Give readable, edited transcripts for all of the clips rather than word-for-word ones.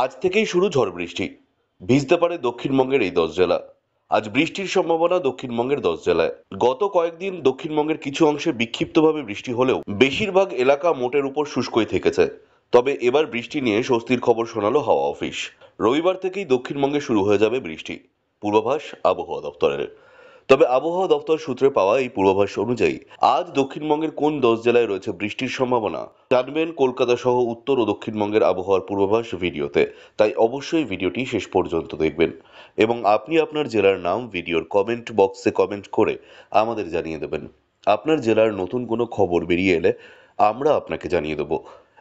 আজ থেকেই শুরু ঝড় বৃষ্টি। ভিজতে পারে দক্ষিণবঙ্গের এই 10 জেলা। আজ বৃষ্টির সম্ভাবনা দক্ষিণবঙ্গের 10 জেলায়। গত কয়েকদিন দক্ষিণবঙ্গের কিছু অংশে বিক্ষিপ্তভাবে বৃষ্টি হলেও বেশিরভাগ এলাকা মোটের উপর শুষ্কই থেকেছে। তবে এবার বৃষ্টি নিয়ে স্বস্তির খবর শোনালো হাওয়া অফিস। রবিবার থেকেই দক্ষিণবঙ্গে শুরু হয়ে যাবে বৃষ্টি, পূর্বাভাস আবহাওয়া দপ্তরের। তবে আবহাওয়া দপ্তর সূত্রে পাওয়া এই পূর্বাভাস অনুযায়ী আজ দক্ষিণবঙ্গের কোন 10 জেলায় রয়েছে বৃষ্টির সম্ভাবনা জানবেন কলকাতা সহ উত্তর ও দক্ষিণবঙ্গের আবহাওয়ার পূর্বাভাস ভিডিওতে। তাই অবশ্যই ভিডিওটি শেষ পর্যন্ত দেখবেন এবং আপনি আপনার জেলার নাম ভিডিওর কমেন্ট বক্সে কমেন্ট করে আমাদের জানিয়ে দেবেন। আপনার জেলার নতুন কোনো খবর বেরিয়ে এলে আমরা আপনাকে জানিয়ে দেব।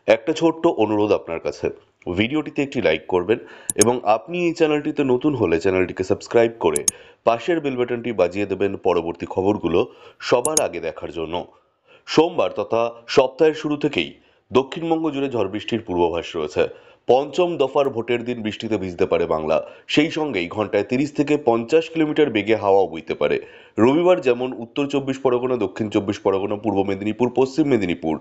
একটা ছোট্ট অনুরোধ আপনার কাছে, ভিডিওটিতে একটি লাইক করবেন এবং আপনি এই চ্যানেলটিতে নতুন হলে চ্যানেলটিকে সাবস্ক্রাইব করে পাশের বেল বাটনটি বাজিয়ে দেবেন পরবর্তী খবরগুলো সবার আগে দেখার জন্য। সোমবার তথা সপ্তাহের শুরু থেকেই দক্ষিণবঙ্গ জুড়ে ঝড় বৃষ্টির পূর্বাভাস রয়েছে। পঞ্চম দফার ভোটের দিন বৃষ্টিতে ভিজতে পারে বাংলা। সেই সঙ্গেই ঘন্টায় 30 থেকে 50 কিলোমিটার বেগে হাওয়াও বইতে পারে। রবিবার যেমন উত্তর 24 পরগনা, দক্ষিণ 24 পরগনা, পূর্ব মেদিনীপুর, পশ্চিম মেদিনীপুর,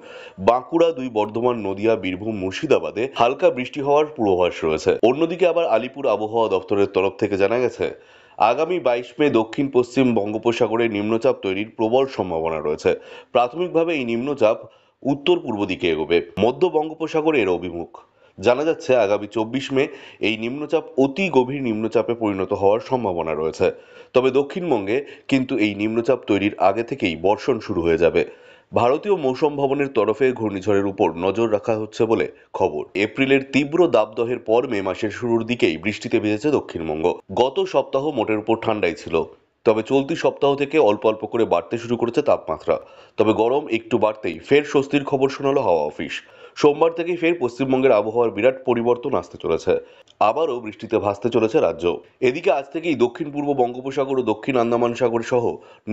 বাঁকুড়া, বর্ধমান, নদিয়া, বীরভূম, মুর্শিদাবাদে হালকা বৃষ্টি হওয়ার পূর্বাভাস রয়েছে। অন্যদিকে আবার আলিপুর আবহাওয়া দপ্তরের তরফ থেকে জানা গেছে আগামী 22 মে দক্ষিণ পশ্চিম বঙ্গোপসাগরে নিম্নচাপ তৈরির প্রবল সম্ভাবনা রয়েছে। প্রাথমিকভাবে এই নিম্নচাপ উত্তর পূর্ব দিকে এগোবে, মধ্য বঙ্গোপসাগরে এর অভিমুখ। জানা যাচ্ছে আগামী 24 মে এই নিম্নচাপ অতি গভীর নিম্নচাপে পরিণত হওয়ার সম্ভাবনা রয়েছে। তবে দক্ষিণবঙ্গে কিন্তু এই নিম্নচাপ তৈরির আগে থেকেই বর্ষণ শুরু হয়ে যাবে। ভারতীয় মৌসুম ভবনের তরফে ঘূর্ণিঝড়ের উপর নজর রাখা হচ্ছে বলে খবর। এপ্রিলের তীব্র দাবদাহের পর মে মাসের শুরুর দিকেই বৃষ্টিতে ভিজেছে দক্ষিণবঙ্গ। গত সপ্তাহ মোটের উপর ঠান্ডাই ছিল, তবে চলতি সপ্তাহ থেকে অল্প অল্প করে বাড়তে শুরু করেছে তাপমাত্রা। তবে গরম একটু বাড়তেই ফের স্বস্তির খবর শোনালো হাওয়া অফিস। সোমবার থেকেই ফের পশ্চিমবঙ্গের আবহাওয়ার বিরাট পরিবর্তন আসতে চলেছে। আবারও বৃষ্টিতে ভাসতে চলেছে রাজ্য। এদিকে আজ থেকেই দক্ষিণ পূর্ব বঙ্গোপসাগর ও দক্ষিণ আন্দামান সাগর সহ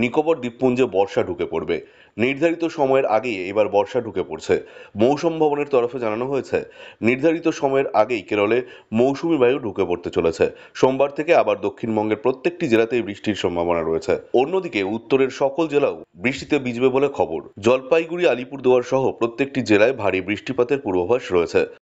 নিকোবর দ্বীপপুঞ্জে বর্ষা ঢুকে পড়বে। নির্ধারিত সময়ের আগেই এবার বর্ষা ঢুকে পড়ছে। মৌসুম ভবনের তরফে জানানো হয়েছে নির্ধারিত সময়ের আগেই কেরলে মৌসুমী বায়ু ঢুকে পড়তে চলেছে। সোমবার থেকে আবার দক্ষিণবঙ্গের প্রত্যেকটি জেলাতেই বৃষ্টির সম্ভাবনা রয়েছে। অন্যদিকে উত্তরের সকল জেলাও বৃষ্টিতে ভিজবে বলে খবর। জলপাইগুড়ি, আলিপুরদুয়ার সহ প্রত্যেকটি জেলায় ভারী বৃষ্টিপাতের পূর্বাভাস রয়েছে।